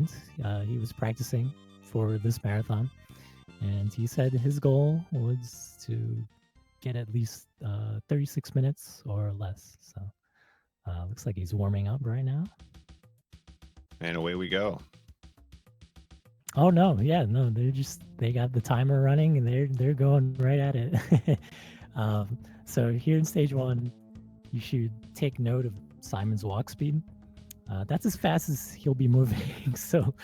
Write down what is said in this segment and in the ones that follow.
mentioned, he was practicing for this marathon, and he said his goal was to get at least 36 minutes or less. So looks like he's warming up right now. And away we go. Oh no, yeah, no, they got the timer running and they're going right at it. So here in stage 1, you should take note of Simon's walk speed. That's as fast as he'll be moving. So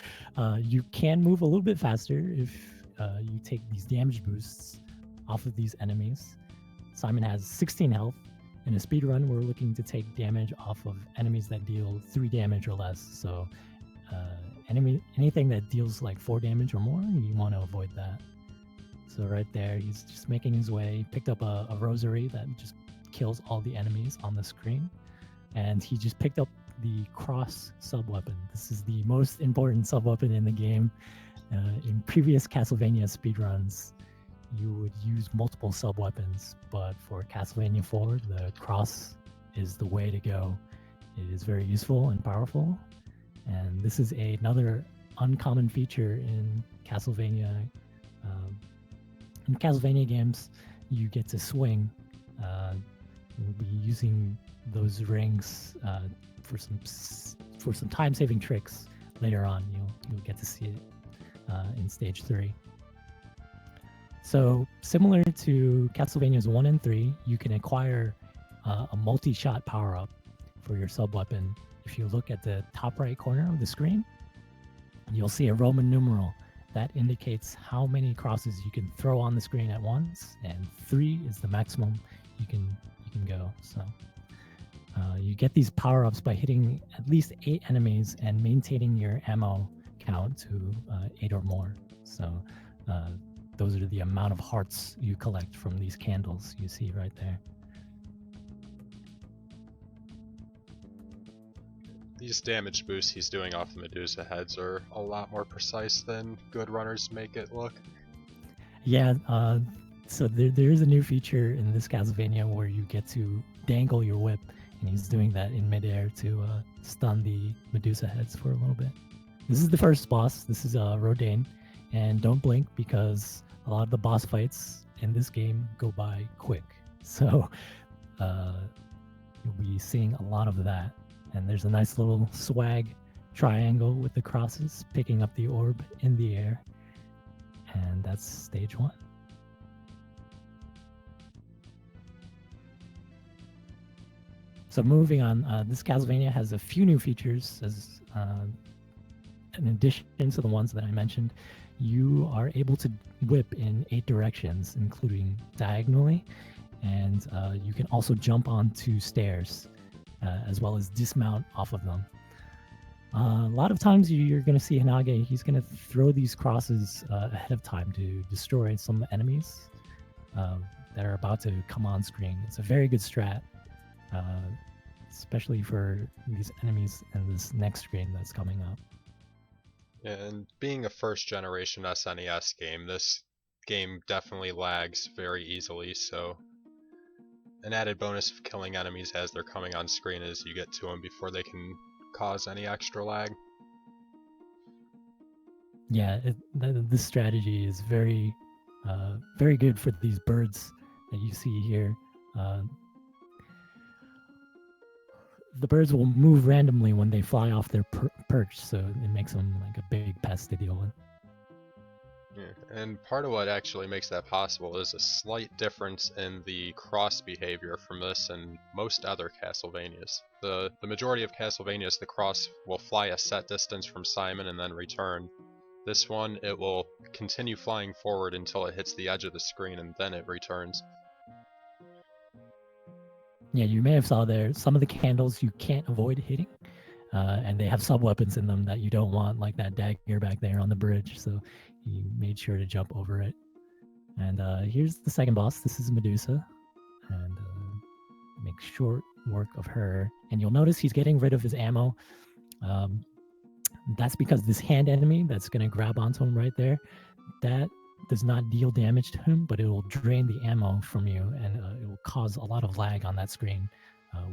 you can move a little bit faster if you take these damage boosts off of these enemies. Simon has 16 health. In a speed run, we're looking to take damage off of enemies that deal 3 damage or less. So anything that deals like 4 damage or more, you want to avoid that. So right there, he's just making his way, picked up a rosary that just kills all the enemies on the screen. And he just picked up the cross sub-weapon. This is the most important sub-weapon in the game. In previous Castlevania speedruns, you would use multiple sub-weapons, but for Castlevania 4, the cross is the way to go. It is very useful and powerful, and this is another uncommon feature in Castlevania. In Castlevania games, you get to swing. We'll be using those rings for some time-saving tricks later on. You'll get to see it in stage 3. So similar to Castlevanias 1 and 3, you can acquire a multi-shot power-up for your sub-weapon. If you look at the top right corner of the screen, you'll see a Roman numeral that indicates how many crosses you can throw on the screen at once, and 3 is the maximum you can go. So you get these power-ups by hitting at least 8 enemies and maintaining your ammo count to 8 or more. So those are the amount of hearts you collect from these candles you see right there. These damage boosts he's doing off the Medusa heads are a lot more precise than good runners make it look. Yeah, so there is a new feature in this Castlevania where you get to dangle your whip, and he's doing that in midair to stun the Medusa heads for a little bit. This is the first boss. This is Rodane, and don't blink because a lot of the boss fights in this game go by quick. So you'll be seeing a lot of that. And there's a nice little swag triangle with the crosses picking up the orb in the air. And that's stage 1. So moving on, this Castlevania has a few new features. As in addition to the ones that I mentioned, you are able to whip in 8 directions, including diagonally, and you can also jump onto stairs, as well as dismount off of them. A lot of times you're going to see Hanage, he's going to throw these crosses ahead of time to destroy some enemies that are about to come on screen. It's a very good strat, especially for these enemies in this next screen that's coming up. And being a first generation SNES game, this game definitely lags very easily, so an added bonus of killing enemies as they're coming on screen is you get to them before they can cause any extra lag. Yeah, this strategy is very good for these birds that you see here. The birds will move randomly when they fly off their perch, so it makes them like a big pest to deal with. Yeah, and part of what actually makes that possible is a slight difference in the cross behavior from this and most other Castlevanias. The majority of Castlevanias, the cross will fly a set distance from Simon and then return. This one, it will continue flying forward until it hits the edge of the screen and then it returns. Yeah, you may have saw there, some of the candles you can't avoid hitting, and they have sub-weapons in them that you don't want, like that dagger back there on the bridge, so he made sure to jump over it. And here's the second boss. This is Medusa, and make short work of her. And you'll notice he's getting rid of his ammo. That's because this hand enemy that's going to grab onto him right there, that does not deal damage to him, but it will drain the ammo from you, and it will cause a lot of lag on that screen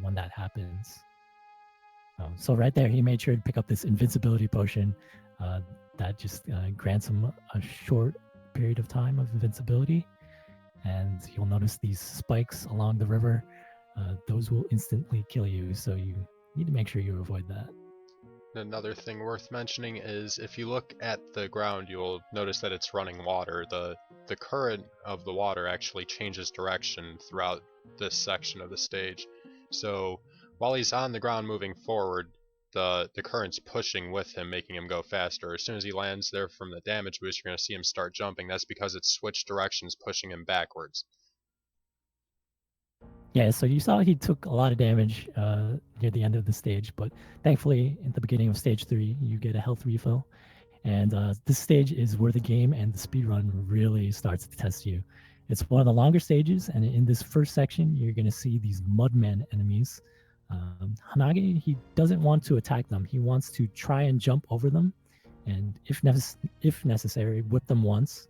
when that happens. So right there, he made sure to pick up this invincibility potion. that just grants him a short period of time of invincibility. And you'll notice these spikes along the river. Those will instantly kill you, so you need to make sure you avoid that. Another thing worth mentioning is if you look at the ground, you'll notice that it's running water. The current of the water actually changes direction throughout this section of the stage. So while he's on the ground moving forward, the current's pushing with him, making him go faster. As soon as he lands there from the damage boost, you're going to see him start jumping. That's because it's switched directions, pushing him backwards. Yeah, so you saw he took a lot of damage near the end of the stage, but thankfully at the beginning of stage 3, you get a health refill. And this stage is where the game and the speedrun really starts to test you. It's one of the longer stages, and in this first section, you're going to see these mudmen enemies. Hanage, he doesn't want to attack them. He wants to try and jump over them, and if necessary, whip them once.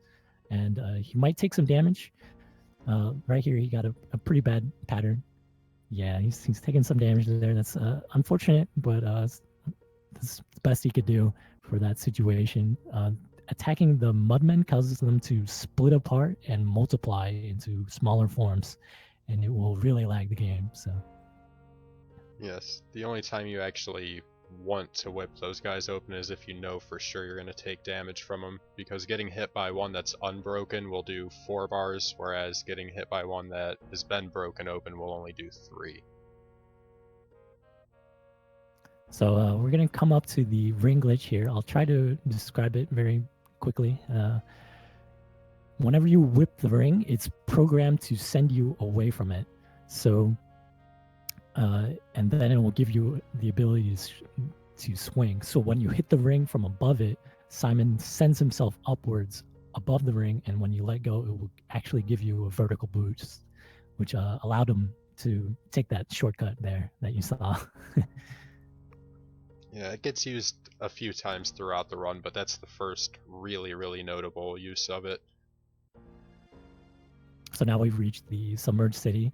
And he might take some damage. Right here, he got a pretty bad pattern. Yeah, he's taking some damage there. That's unfortunate, but that's the best he could do for that situation. Attacking the mudmen causes them to split apart and multiply into smaller forms, and it will really lag the game. So yes, the only time you actually want to whip those guys open is if you know for sure you're going to take damage from them, because getting hit by one that's unbroken will do 4 bars, whereas getting hit by one that has been broken open will only do 3. So we're going to come up to the ring glitch here. I'll try to describe it very quickly. Whenever you whip the ring, it's programmed to send you away from it. So and then it will give you the ability to swing. So when you hit the ring from above it, Simon sends himself upwards above the ring, and when you let go, it will actually give you a vertical boost, which allowed him to take that shortcut there that you saw. Yeah, it gets used a few times throughout the run, but that's the first really, really notable use of it. So now we've reached the Submerged City.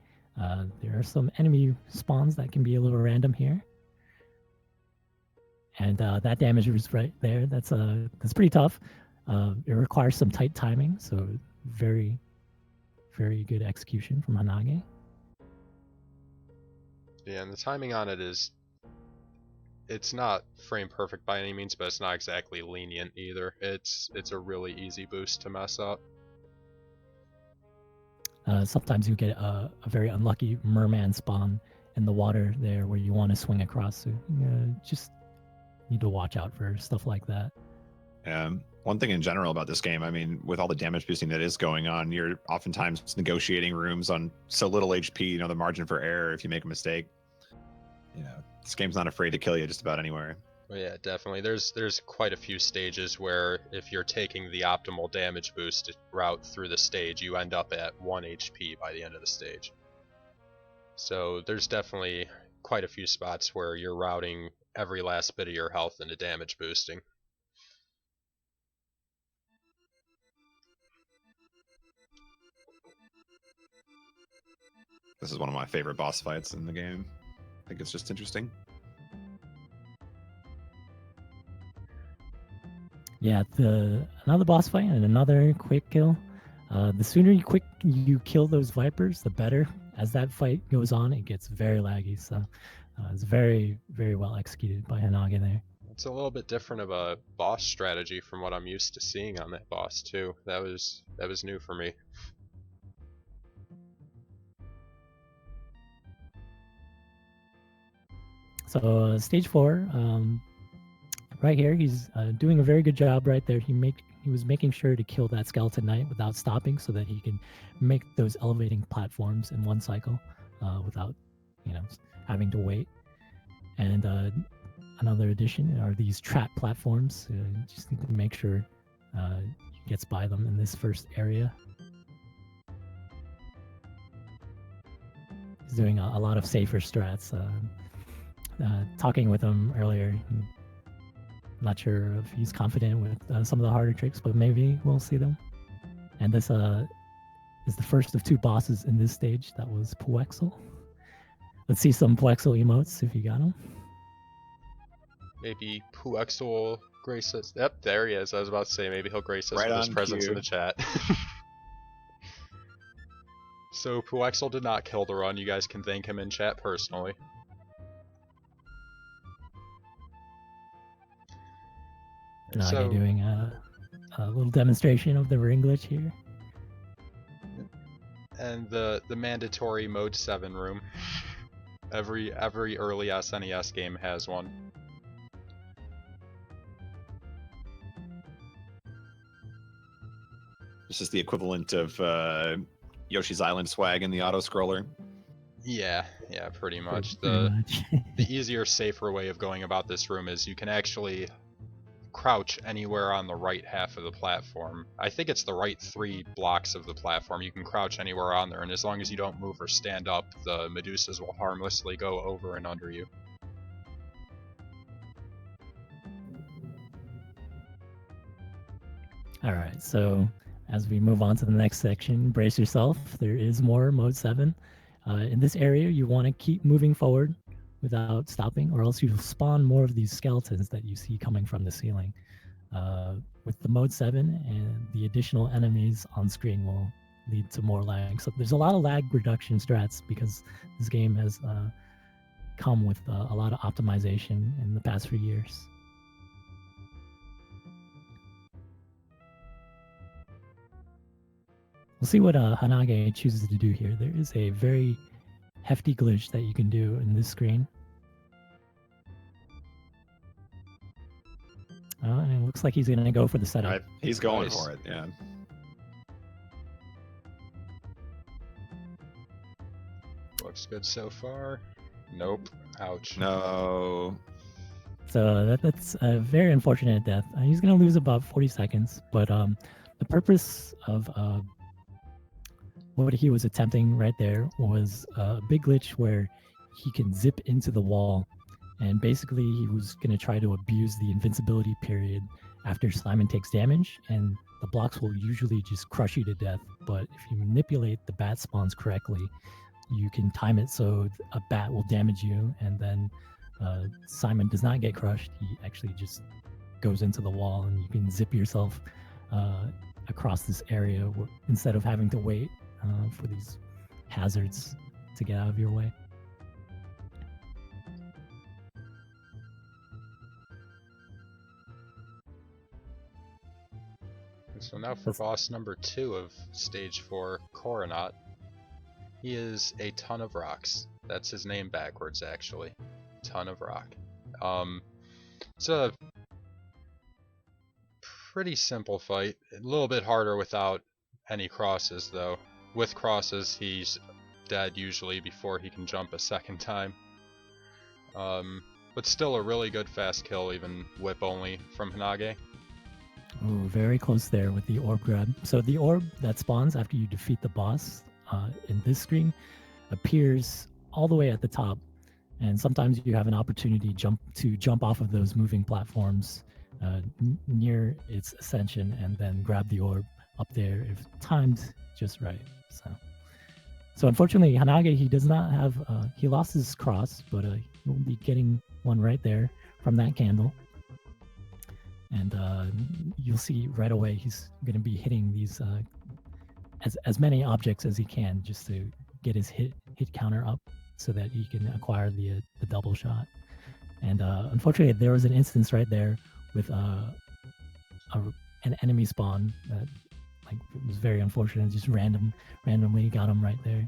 There are some enemy spawns that can be a little random here. And that damage is right there. That's pretty tough. It requires some tight timing, so very, very good execution from Hanage. Yeah, and the timing on it it's not frame perfect by any means, but it's not exactly lenient either. It's a really easy boost to mess up. Sometimes you get a very unlucky merman spawn in the water there where you want to swing across. So just need to watch out for stuff like that. One thing in general about this game, I mean, with all the damage boosting that is going on, you're oftentimes negotiating rooms on so little HP, the margin for error if you make a mistake. This game's not afraid to kill you just about anywhere. Well, yeah, definitely. There's quite a few stages where if you're taking the optimal damage boost route through the stage, you end up at 1 HP by the end of the stage. So there's definitely quite a few spots where you're routing every last bit of your health into damage boosting. This is one of my favorite boss fights in the game. I think it's just interesting. Yeah, another boss fight and another quick kill. The sooner you kill those vipers, the better. As that fight goes on, it gets very laggy. So it's very, very well executed by Hanage there. It's a little bit different of a boss strategy from what I'm used to seeing on that boss too. That was new for me. So stage 4, right here, he's doing a very good job right there. He was making sure to kill that skeleton knight without stopping so that he can make those elevating platforms in one cycle without having to wait. And another addition are these trap platforms. You just need to make sure he gets by them in this first area. He's doing a lot of safer strats. Talking with him earlier, I'm not sure if he's confident with some of the harder tricks, but maybe we'll see them. And this is the first of 2 bosses in this stage. That was Puexel. Let's see some Puexel emotes if you got them. Maybe Puexel grace us. Yep, there he is. I was about to say maybe he'll grace us Right with his on presence in cue. the chat. So Puexel did not kill the run. You guys can thank him in chat personally. Hanage doing a little demonstration of the ring glitch here. And the mandatory mode 7 room. Every early SNES game has one. This is the equivalent of Yoshi's Island swag in the auto scroller. Yeah, pretty much. Pretty much. The easier, safer way of going about this room is you can actually crouch anywhere on the right half of the platform. I think it's the right 3 blocks of the platform. You can crouch anywhere on there, and as long as you don't move or stand up, the Medusas will harmlessly go over and under you. Alright, so as we move on to the next section, brace yourself. There is more Mode 7. In this area, you want to keep moving forward without stopping, or else you'll spawn more of these skeletons that you see coming from the ceiling. With the Mode 7 and the additional enemies on screen will lead to more lag. So there's a lot of lag reduction strats because this game has come with a lot of optimization in the past few years. We'll see what Hanage chooses to do here. There is a very hefty glitch that you can do in this screen. And it looks like he's going to go for the setup. He's going Nice. for it, yeah. Looks good so far. Nope. Ouch. No. So that's a very unfortunate death. He's going to lose about 40 seconds, but the purpose of what he was attempting right there was a big glitch where he can zip into the wall, and basically he was going to try to abuse the invincibility period after Simon takes damage, and the blocks will usually just crush you to death, but if you manipulate the bat spawns correctly, you can time it so a bat will damage you, and then Simon does not get crushed. He actually just goes into the wall, and you can zip yourself across this area instead of having to wait for these hazards to get out of your way. So now for boss number 2 of stage 4, Coronaut. He is a ton of rocks. That's his name backwards, actually. Ton of rock. It's a pretty simple fight. A little bit harder without any crosses, though. With crosses, he's dead usually before he can jump a second time. But still a really good fast kill, even whip only from Hanage. Ooh, very close there with the orb grab. So the orb that spawns after you defeat the boss in this screen appears all the way at the top, and sometimes you have an opportunity to jump off of those moving platforms near its ascension and then grab the orb up there if timed just right. So unfortunately, Hanage, he does not have, he lost his cross, but he'll be getting one right there from that candle. And you'll see right away he's going to be hitting these as many objects as he can just to get his hit counter up so that he can acquire the double shot. And unfortunately, there was an instance right there with an enemy spawn that it was very unfortunate. Just randomly got him right there.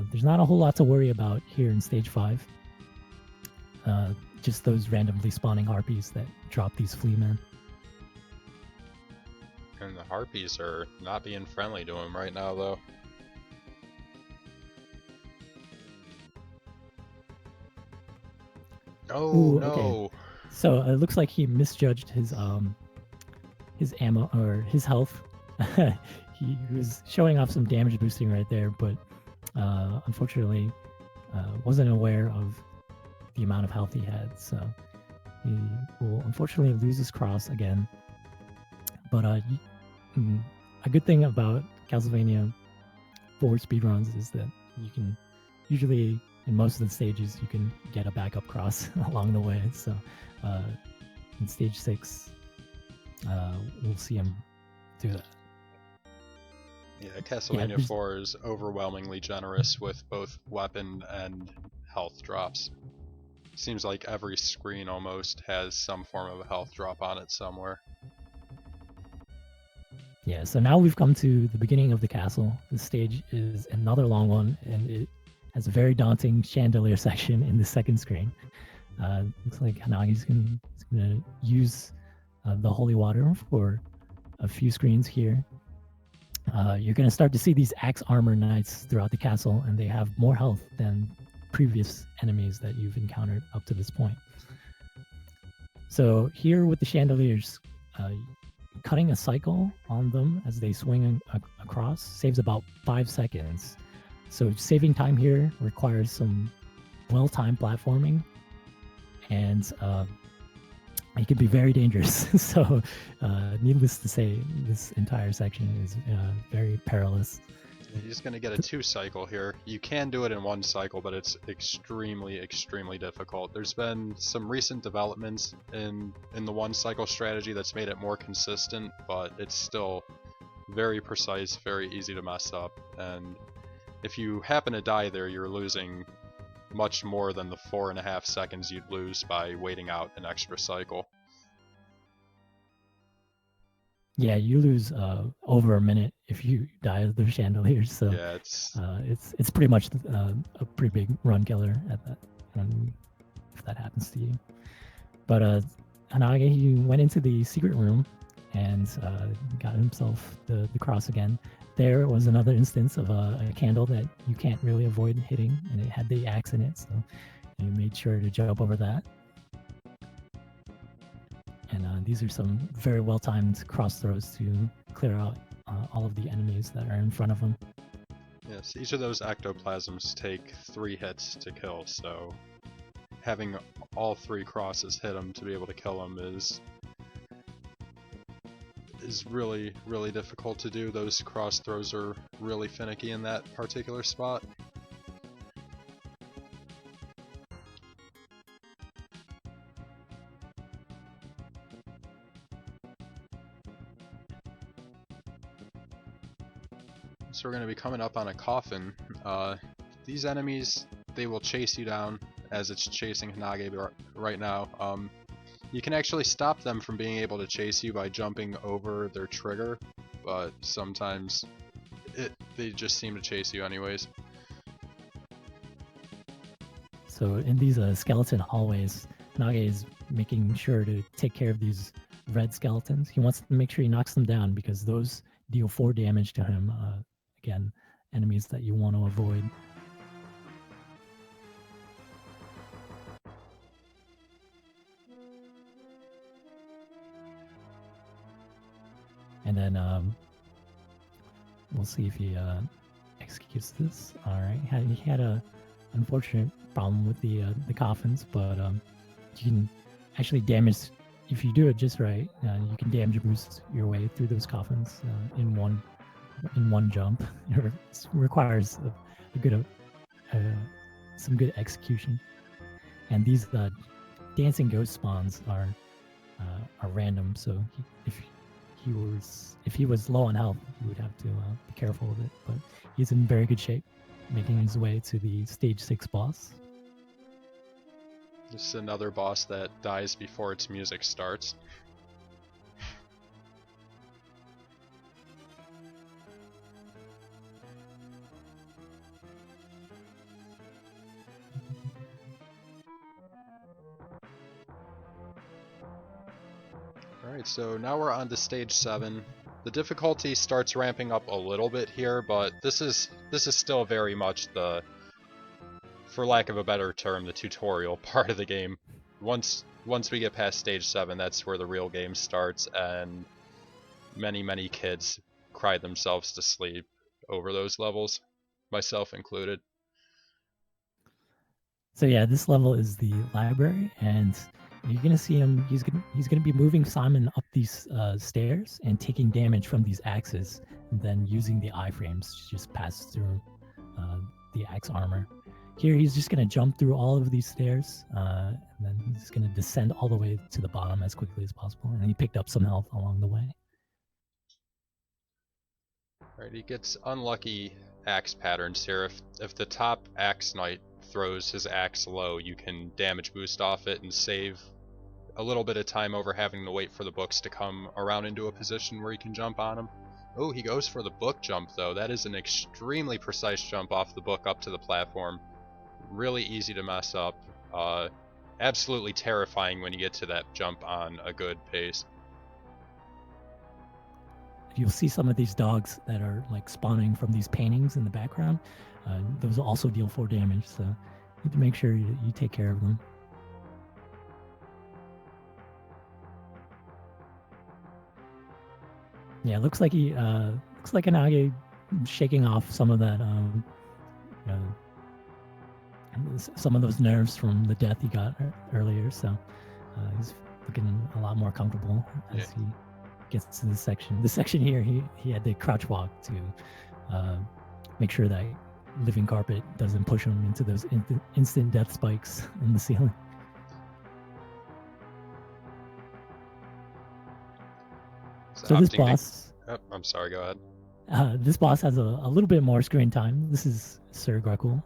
There's not a whole lot to worry about here in stage 5. Just those randomly spawning harpies that drop these flea men. And the harpies are not being friendly to him right now, though. Oh, Ooh, no. Okay. So it looks like he misjudged his ammo or his health. He was showing off some damage boosting right there, but unfortunately wasn't aware of the amount of health he had. So he will unfortunately lose his cross again. But a good thing about Castlevania 4 speedruns is that you can usually, in most of the stages, you can get a backup cross along the way. So in stage 6, we'll see him do that. Yeah, Castlevania there's- 4 is overwhelmingly generous with both weapon and health drops. Seems like every screen almost has some form of a health drop on it somewhere. Yeah, so now we've come to the beginning of the castle. The stage is another long one, and it has a very daunting chandelier section in the second screen. Looks like Hanage's going to use the holy water for a few screens here. You're going to start to see these axe armor knights throughout the castle, and they have more health than previous enemies that you've encountered up to this point. So here with the chandeliers, cutting a cycle on them as they swing across saves about 5 seconds. So saving time here requires some well-timed platforming, and it can be very dangerous. So needless to say, this entire section is very perilous. He's going to get a 2 cycle here. You can do it in 1 cycle, but it's extremely, extremely difficult. There's been some recent developments in the 1 cycle strategy that's made it more consistent, but it's still very precise, very easy to mess up. And if you happen to die there, you're losing much more than the 4.5 seconds you'd lose by waiting out an extra cycle. Yeah, you lose over a minute if you die of the chandeliers. So yeah, it's pretty much a pretty big run killer at that, if that happens to you. But Hanage, he went into the secret room and got himself the cross again. There was another instance of a candle that you can't really avoid hitting, and it had the axe in it, so you made sure to jump over that. And these are some very well-timed cross throws to clear out all of the enemies that are in front of him. Yes, each of those ectoplasms take 3 hits to kill, so having all 3 crosses hit him to be able to kill him is really, really difficult to do. Those cross throws are really finicky in that particular spot. So we're going to be coming up on a coffin. These enemies, they will chase you down as it's chasing Hanage right now. You can actually stop them from being able to chase you by jumping over their trigger, but sometimes they just seem to chase you anyways. So in these skeleton hallways, Hanage is making sure to take care of these red skeletons. He wants to make sure he knocks them down because those deal 4 damage to him. Again, enemies that you want to avoid. And then we'll see if he executes this. All right, he had a unfortunate problem with the coffins, but you can actually damage if you do it just right. You can damage boost your way through those coffins in one jump. It requires some good execution. And these dancing ghost spawns are random, so if he was low on health, you would have to be careful of it. But he's in very good shape, making his way to the stage 6 boss. This is another boss that dies before its music starts. Alright, so now we're on to stage 7. The difficulty starts ramping up a little bit here, but this is still very much the, for lack of a better term, the tutorial part of the game. Once we get past stage 7, that's where the real game starts, and many kids cry themselves to sleep over those levels, myself included. So yeah, this level is the library, and you're gonna see him. He's gonna be moving Simon up these stairs and taking damage from these axes, and then using the iframes to just pass through the axe armor. here he's just going to jump through all of these stairs, and then he's going to descend all the way to the bottom as quickly as possible. And he picked up some health along the way. Alright, he gets unlucky axe patterns here. If the top axe knight throws his axe low, you can damage boost off it and save a little bit of time over having to wait for the books to come around into a position where you can jump on them. Oh, he goes for the book jump though. That is an extremely precise jump off the book up to the platform. Really easy to mess up. Absolutely terrifying when you get to that jump on a good pace. You'll see some of these dogs that are like spawning from these paintings in the background. Those will also deal 4 damage, so you need to make sure you take care of them. Yeah, it looks like Hanage shaking off some of that, some of those nerves from the death he got earlier. So he's looking a lot more comfortable as he gets to this section. This section here, he had to crouch walk to make sure that living carpet doesn't push him into those instant death spikes in the ceiling. So this boss... Oh, I'm sorry, go ahead. This boss has a little bit more screen time. This is Sir Garkul.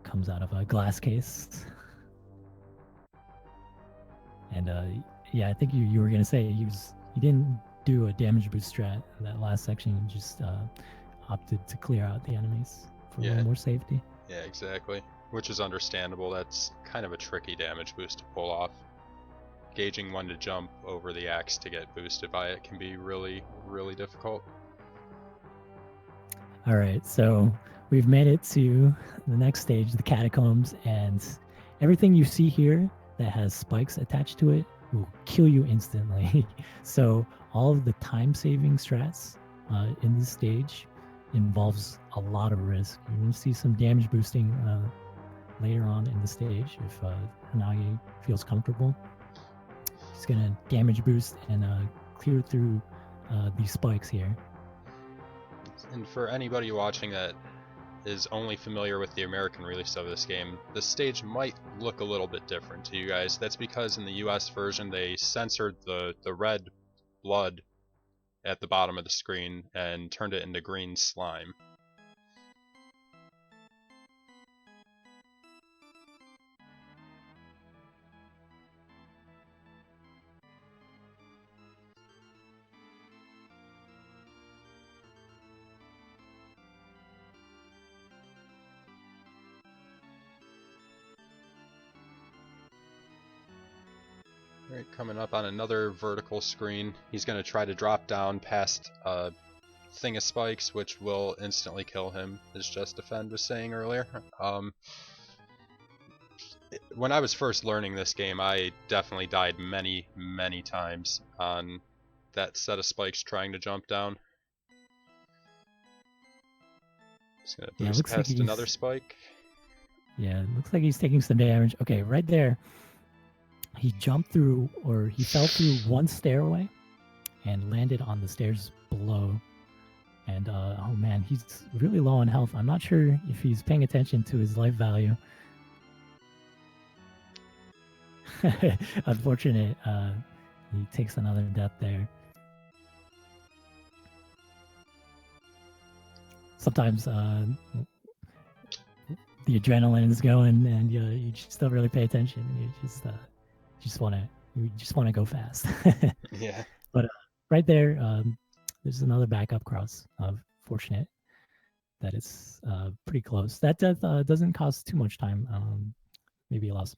Comes out of a glass case. And yeah, I think you were going to say he didn't do a damage boost strat in that last section. He just opted to clear out the enemies for a little more safety. Yeah, exactly. Which is understandable. That's kind of a tricky damage boost to pull off. Gauging when to jump over the axe to get boosted by it can be really, really difficult. All right, so we've made it to the next stage, the Catacombs, and everything you see here that has spikes attached to it will kill you instantly. So all of the time-saving strats in this stage involves a lot of risk. You're going to see some damage boosting later on in the stage if Hanage feels comfortable. He's going to damage boost and clear through these spikes here. And for anybody watching that is only familiar with the American release of this game, the stage might look a little bit different to you guys. That's because in the US version they censored the red blood at the bottom of the screen and turned it into green slime. Alright, coming up on another vertical screen, he's going to try to drop down past a thing of spikes, which will instantly kill him, as Just Defend was saying earlier. When I was first learning this game, I definitely died many, many times on that set of spikes trying to jump down. Just going to boost past another spike. Yeah, it looks like he's taking some damage. Okay, right there. He jumped through, or he fell through one stairway and landed on the stairs below. And, oh man, he's really low on health. I'm not sure if he's paying attention to his life value. Unfortunate, he takes another death there. Sometimes the adrenaline is going and you just don't really pay attention. You just want to go fast. Yeah. But right there, there's another backup cross. Fortunate that it's pretty close. That death doesn't cost too much time. Maybe it lost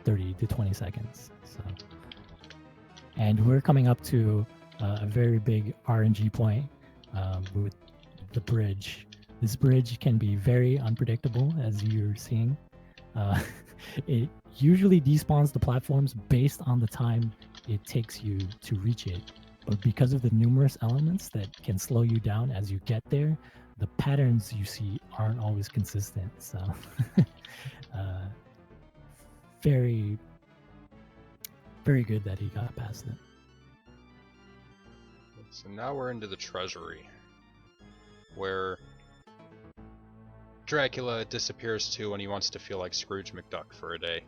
30 to 20 seconds. So, and we're coming up to a very big RNG point with the bridge. This bridge can be very unpredictable, as you're seeing. It usually despawns the platforms based on the time it takes you to reach it. But because of the numerous elements that can slow you down as you get there, the patterns you see aren't always consistent. So very, very good that he got past it. So now we're into the treasury, where Dracula disappears too when he wants to feel like Scrooge McDuck for a day.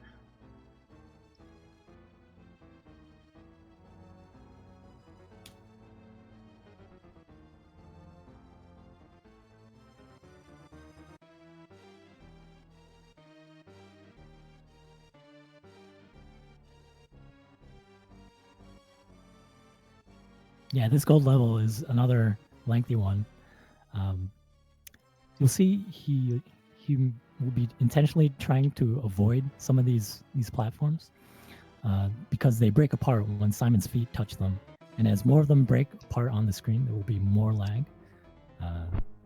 Yeah, this gold level is another lengthy one. You'll see he will be intentionally trying to avoid some of these platforms because they break apart when Simon's feet touch them. And as more of them break apart on the screen, there will be more lag.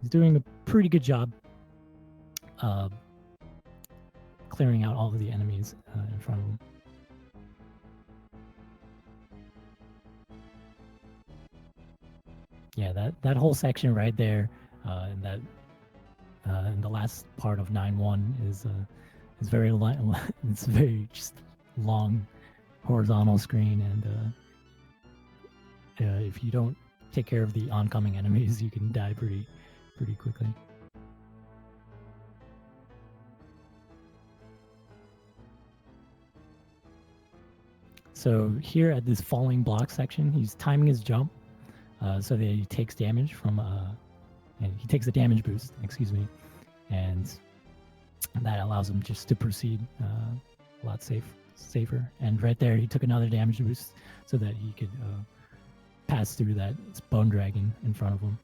He's doing a pretty good job clearing out all of the enemies in front of him. Yeah, that whole section right there, and that in the last part of 9-1 is very it's very just long horizontal screen, and if you don't take care of the oncoming enemies, you can die pretty quickly. So here at this falling block section, he's timing his jump so that he takes damage from and he takes a damage boost, and that allows him just to proceed a lot safer. And right there, he took another damage boost so that he could pass through that bone dragon in front of him.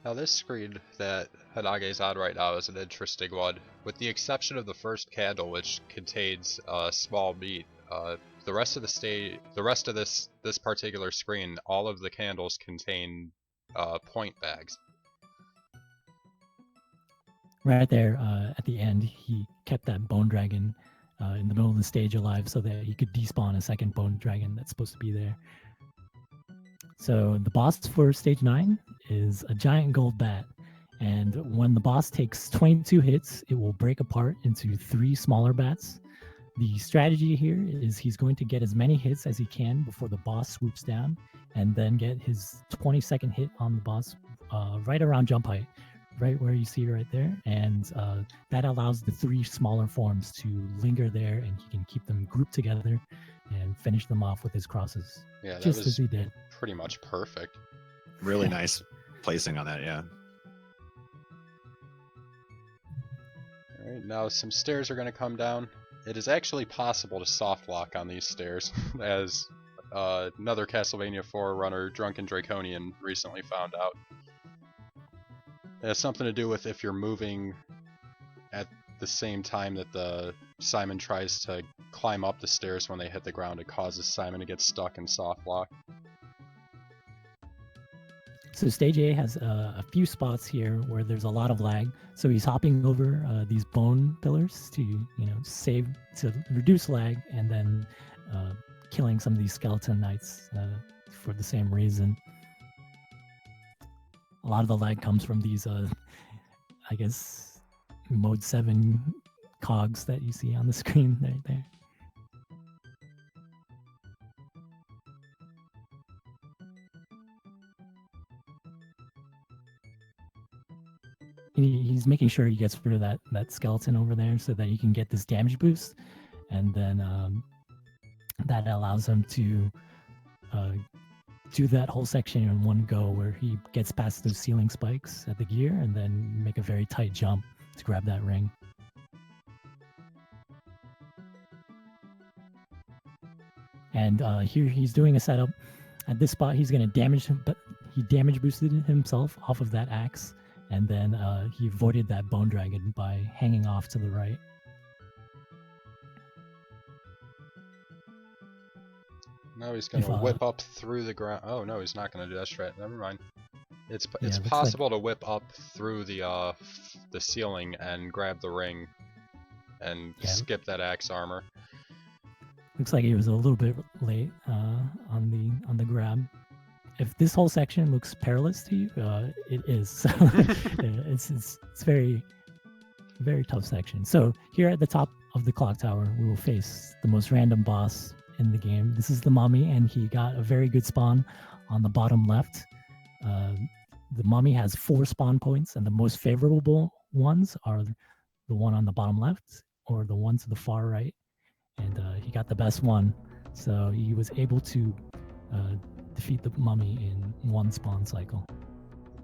Now this screen that Hanage's on right now is an interesting one. With the exception of the first candle, which contains small meat, the rest of this particular screen, all of the candles contain point bags. Right there at the end, he kept that bone dragon in the middle of the stage alive so that he could despawn a second bone dragon that's supposed to be there. So the boss for stage 9 is a giant gold bat, and when the boss takes 22 hits, it will break apart into 3 smaller bats. The strategy here is he's going to get as many hits as he can before the boss swoops down, and then get his 20-second hit on the boss right around jump height, right where you see right there, and that allows the 3 smaller forms to linger there, and he can keep them grouped together and finish them off with his crosses. Yeah, that just was as he did. pretty much perfect. Really nice placing on that, yeah. Alright, now some stairs are going to come down. It is actually possible to soft lock on these stairs, as another Castlevania 4 runner, Drunken Draconian, recently found out. It has something to do with if you're moving at the same time that the Simon tries to climb up the stairs when they hit the ground, it causes Simon to get stuck in soft lock. So stage A has a few spots here where there's a lot of lag. So he's hopping over these bone pillars to to reduce lag, and then killing some of these skeleton knights for the same reason. A lot of the lag comes from these, I guess, mode 7 cogs that you see on the screen right there. He's making sure he gets rid of that skeleton over there so that he can get this damage boost, and then that allows him to do that whole section in one go, where he gets past those ceiling spikes at the gear and then make a very tight jump to grab that ring. And here he's doing a setup. At this spot, he's going to damage him, but he damage boosted himself off of that axe, and then he avoided that bone dragon by hanging off to the right. Now he's going to whip up through the ground. Oh no, he's not going to do that strat. Never mind. It's possible to whip up through the ceiling and grab the ring and skip that axe armor. Looks like he was a little bit late on the grab. If this whole section looks perilous to you, it is. So it's very, very tough section. So here at the top of the clock tower, we will face the most random boss in the game. This is the mummy, and he got a very good spawn on the bottom left. the mummy has 4 spawn points, and the most favorable ones are the one on the bottom left or the one to the far right. And he got the best one, so he was able to defeat the mummy in 1 spawn cycle.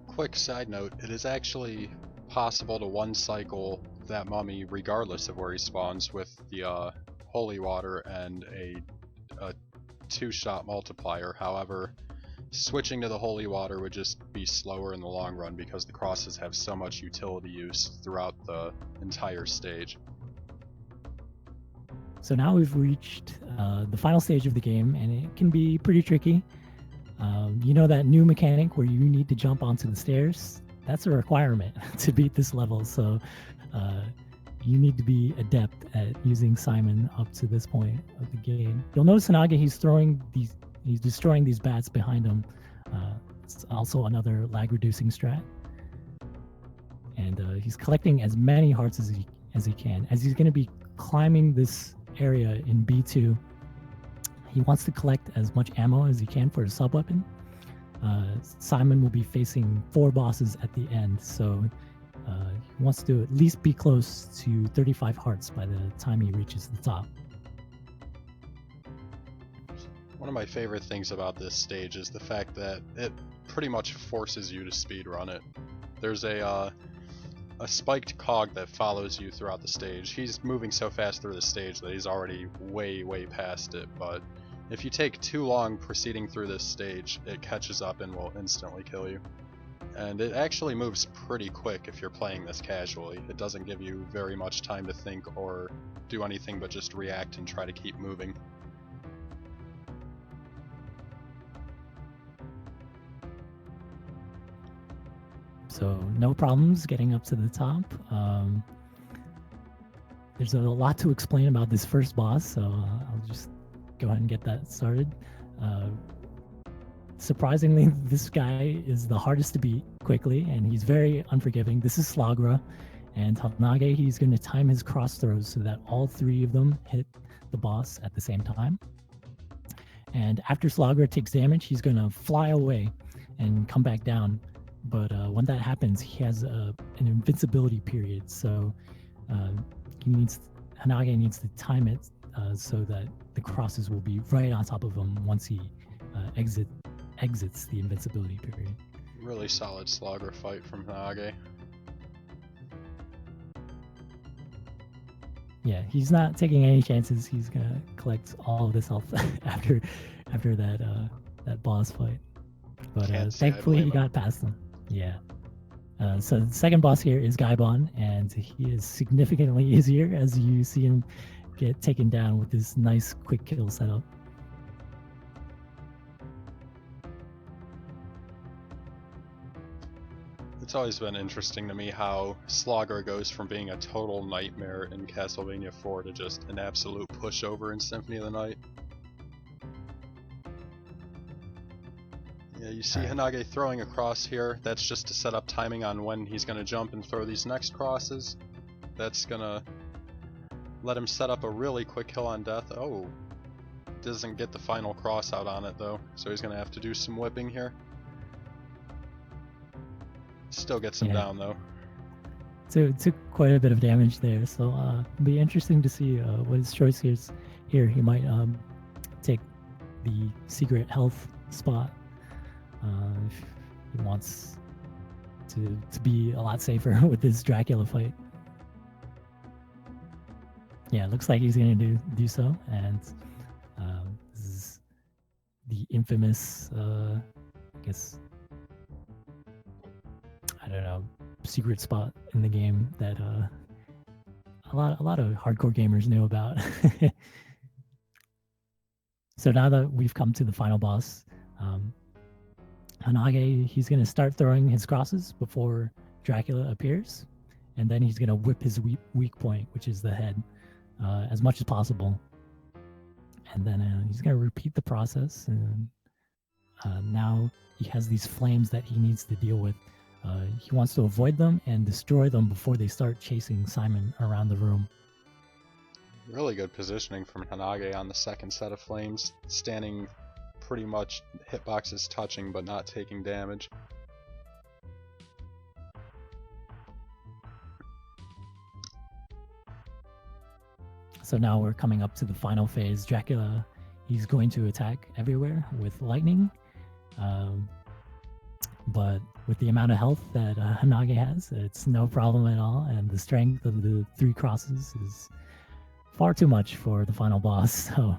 Quick side note, it is actually possible to one cycle that mummy regardless of where he spawns with the holy water and a 2-shot multiplier. However, switching to the holy water would just be slower in the long run because the crosses have so much utility use throughout the entire stage. So now we've reached the final stage of the game, and it can be pretty tricky. You know that new mechanic where you need to jump onto the stairs? That's a requirement to beat this level, so you need to be adept at using Simon up to this point of the game. You'll notice Hanage, he's destroying these bats behind him. It's also another lag-reducing strat. And he's collecting as many hearts as he can. As he's going to be climbing this area in B2, he wants to collect as much ammo as he can for his sub-weapon. Simon will be facing 4 bosses at the end, so he wants to at least be close to 35 hearts by the time he reaches the top. One of my favorite things about this stage is the fact that it pretty much forces you to speedrun it. There's a spiked cog that follows you throughout the stage. He's moving so fast through the stage that he's already way past it, but if you take too long proceeding through this stage, it catches up and will instantly kill you. And it actually moves pretty quick if you're playing this casually. It doesn't give you very much time to think or do anything but just react and try to keep moving. So no problems getting up to the top. There's a lot to explain about this first boss, so I'll just go ahead and get that started. Surprisingly, this guy is the hardest to beat quickly, and he's very unforgiving. This is Slagra, and Hanage, he's going to time his cross throws so that all 3 of them hit the boss at the same time. And after Slagra takes damage, he's going to fly away and come back down. But when that happens, he has an invincibility period, so Hanage needs to time it so that the crosses will be right on top of him once he exits the invincibility period. Really solid Slagra fight from Hanage. Yeah, he's not taking any chances. He's gonna collect all of this health after that boss fight. But thankfully he got past him. Yeah. So the second boss here is Gaibon, and he is significantly easier as you see him get taken down with this nice quick kill setup. It's always been interesting to me how Slagra goes from being a total nightmare in Castlevania 4 to just an absolute pushover in Symphony of the Night. Yeah, you see Hanage throwing a cross here. That's just to set up timing on when he's going to jump and throw these next crosses. That's going to let him set up a really quick kill on death. Oh, doesn't get the final cross out on it though, so he's going to have to do some whipping here. Still gets him down though. So it took quite a bit of damage there, so it'll be interesting to see what his choice is here. He might take the secret health spot if he wants to be a lot safer with this Dracula fight. Yeah, it looks like he's going to do so, and this is the infamous, I guess, I don't know, secret spot in the game that a lot of hardcore gamers knew about. So now that we've come to the final boss, Hanage, he's going to start throwing his crosses before Dracula appears, and then he's going to whip his weak point, which is the head, as much as possible. And then he's going to repeat the process, and now he has these flames that he needs to deal with. He wants to avoid them and destroy them before they start chasing Simon around the room. Really good positioning from Hanage on the second set of flames, standing pretty much hitboxes touching but not taking damage. So now we're coming up to the final phase. Dracula, he's going to attack everywhere with lightning. But with the amount of health that Hanage has, it's no problem at all. And the strength of the 3 crosses is far too much for the final boss. So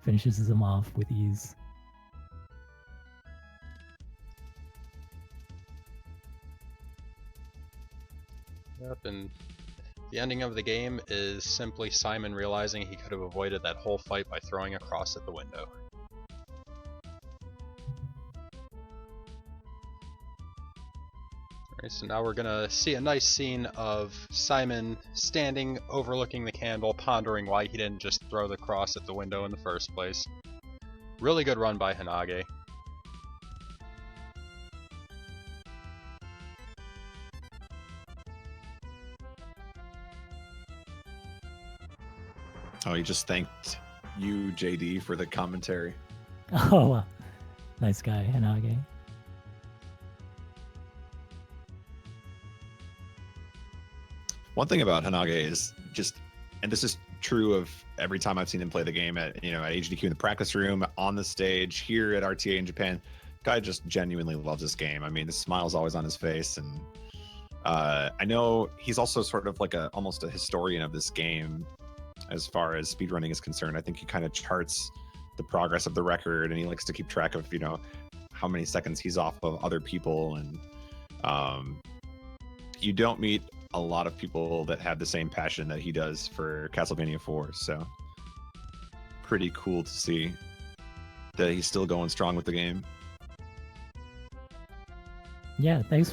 finishes him off with ease. Yep, and the ending of the game is simply Simon realizing he could have avoided that whole fight by throwing a cross at the window. Alright, so now we're gonna see a nice scene of Simon standing overlooking the candle, pondering why he didn't just throw the cross at the window in the first place. Really good run by Hanage. Oh, he just thanked you, JD, for the commentary. Oh, wow. Nice guy, Hanage. One thing about Hanage is just, and this is true of every time I've seen him play the game at, at HDQ in the practice room, on the stage, here at RTA in Japan, guy just genuinely loves this game. I mean, the smile's always on his face, and I know he's also sort of like almost a historian of this game as far as speedrunning is concerned. I think he kind of charts the progress of the record, and he likes to keep track of, how many seconds he's off of other people. And you don't meet a lot of people that have the same passion that he does for Castlevania 4. So pretty cool to see that he's still going strong with the game. Yeah, thanks